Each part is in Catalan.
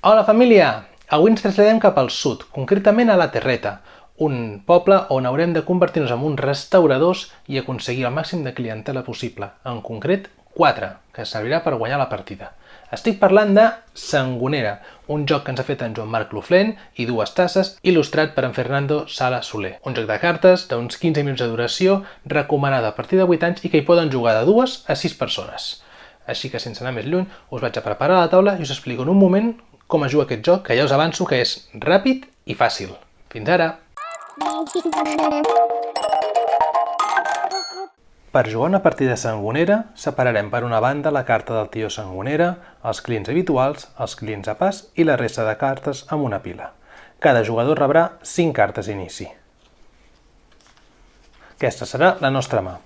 Hola família! Avui ens traslladem cap al sud, concretament a La Terreta, un poble on haurem de convertir-nos en uns restauradors i aconseguir el màxim de clientela possible, en concret 4, que servirà per guanyar la partida. Estic parlant de Sangonera, un joc que ens ha fet en Joan Marc Luflén i dues tasses, il·lustrat per en Fernando Sala Soler. Un joc de cartes d'uns 15 minuts de duració, recomanat a partir de 8 anys i que hi poden jugar de 2 a 6 persones. Així que sense anar més lluny, us vaig a preparar la taula i us explico en un moment com es juga aquest joc, que ja us avanço que és ràpid i fàcil. Fins ara! Per jugar una partida sangonera, separarem per una banda la carta del tio Sangonera, els clients habituals, els clients a pas i la resta de cartes amb una pila. Cada jugador rebrà 5 cartes d'inici. Aquesta serà la nostra mà.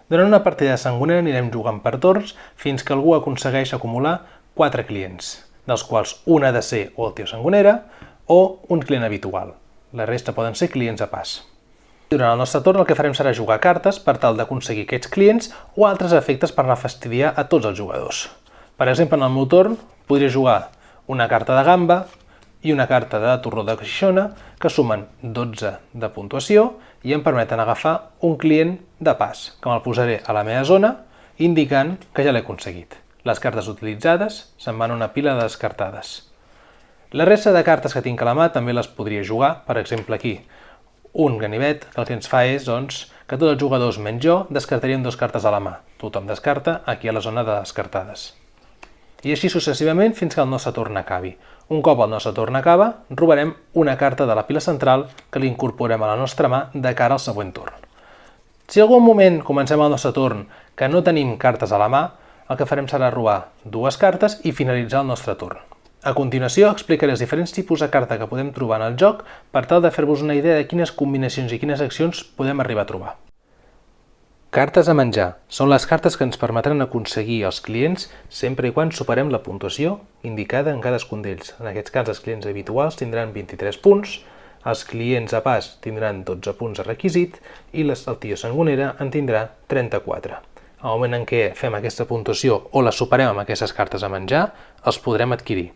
Durant una partida de sangonera anirem jugant per torns fins que algú aconsegueix acumular 4 clients, dels quals un ha de ser o el tio Sangonera o un client habitual. La resta poden ser clients a pas. Durant el nostre torn el que farem serà jugar cartes per tal d'aconseguir aquests clients o altres efectes per anar a fastidiar a tots els jugadors. Per exemple, en el meu torn podré jugar una carta de gamba i una carta de torró de Xixona que sumen 12 de puntuació i em permeten agafar un client de pas, que me'l posaré a la meva zona indicant que ja l'he aconseguit. Les cartes utilitzades se'n van a una pila de descartades. La resta de cartes que tinc a la mà també les podria jugar, per exemple aquí, un ganivet que el que ens fa és que tots els jugadors menys jo descartaríem 2 cartes a la mà. Tothom descarta aquí a la zona de descartades. I així successivament fins que el nostre torn acabi. Un cop el nostre torn acaba, robarem una carta de la pila central que li incorporem a la nostra mà de cara al següent torn. Si en algun moment comencem el nostre torn que no tenim cartes a la mà, el que farem serà robar 2 cartes i finalitzar el nostre torn. A continuació explicaré els diferents tipus de carta que podem trobar en el joc per tal de fer-vos una idea de quines combinacions i quines accions podem arribar a trobar. Cartes a menjar. Són les cartes que ens permetran aconseguir els clients sempre i quan superem la puntuació indicada en cadascun d'ells. En aquest cas, els clients habituals tindran 23 punts, els clients a pas tindran 12 punts de requisit i el tio Sangonera en tindrà 34. Al moment en què fem aquesta puntuació o la superem amb aquestes cartes a menjar, els podrem adquirir.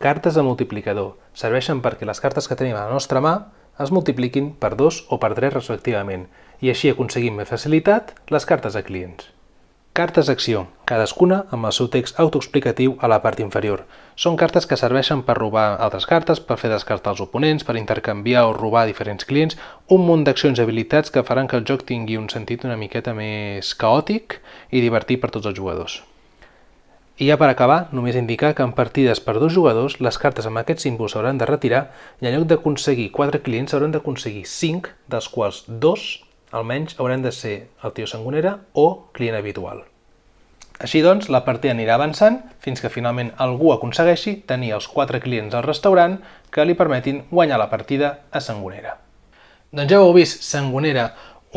Cartes de multiplicador. Serveixen perquè les cartes que tenim a la nostra mà es multipliquin per 2 o per 3 respectivament, i així aconseguim amb facilitat les cartes de clients. Cartes d'acció, cadascuna amb el seu text autoexplicatiu a la part inferior. Són cartes que serveixen per robar altres cartes, per fer descartar els oponents, per intercanviar o robar diferents clients, un munt d'accions i habilitats que faran que el joc tingui un sentit una miqueta més caòtic i divertit per tots els jugadors. I ja per acabar, només indicar que en partides per 2 jugadors, les cartes amb aquest símbol s'hauran de retirar i en lloc d'aconseguir 4 clients s'hauran d'aconseguir 5, dels quals 2 almenys hauran de ser el tio Sangonera o client habitual. Així doncs, la partida anirà avançant fins que finalment algú aconsegueixi tenir els 4 clients al restaurant que li permetin guanyar la partida a Sangonera. Doncs ja ho heu vist, Sangonera,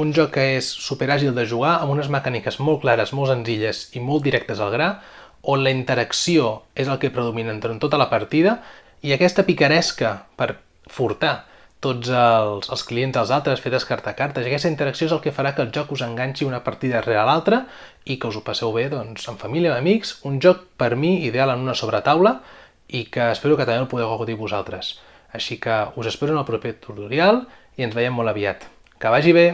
un joc que és superàgil de jugar, amb unes mecàniques molt clares, molt senzilles i molt directes al gra, on la interacció és el que predomina en tota la partida i aquesta picaresca per furtar tots els clients dels altres, fer descartar cartes, i aquesta interacció és el que farà que el joc us enganxi una partida rere l'altra i que us ho passeu bé en família, amb amics, un joc per mi ideal en una sobretaula i que espero que també el podeu gaudir vosaltres. Així que us espero en el proper tutorial i ens veiem molt aviat. Que vagi bé!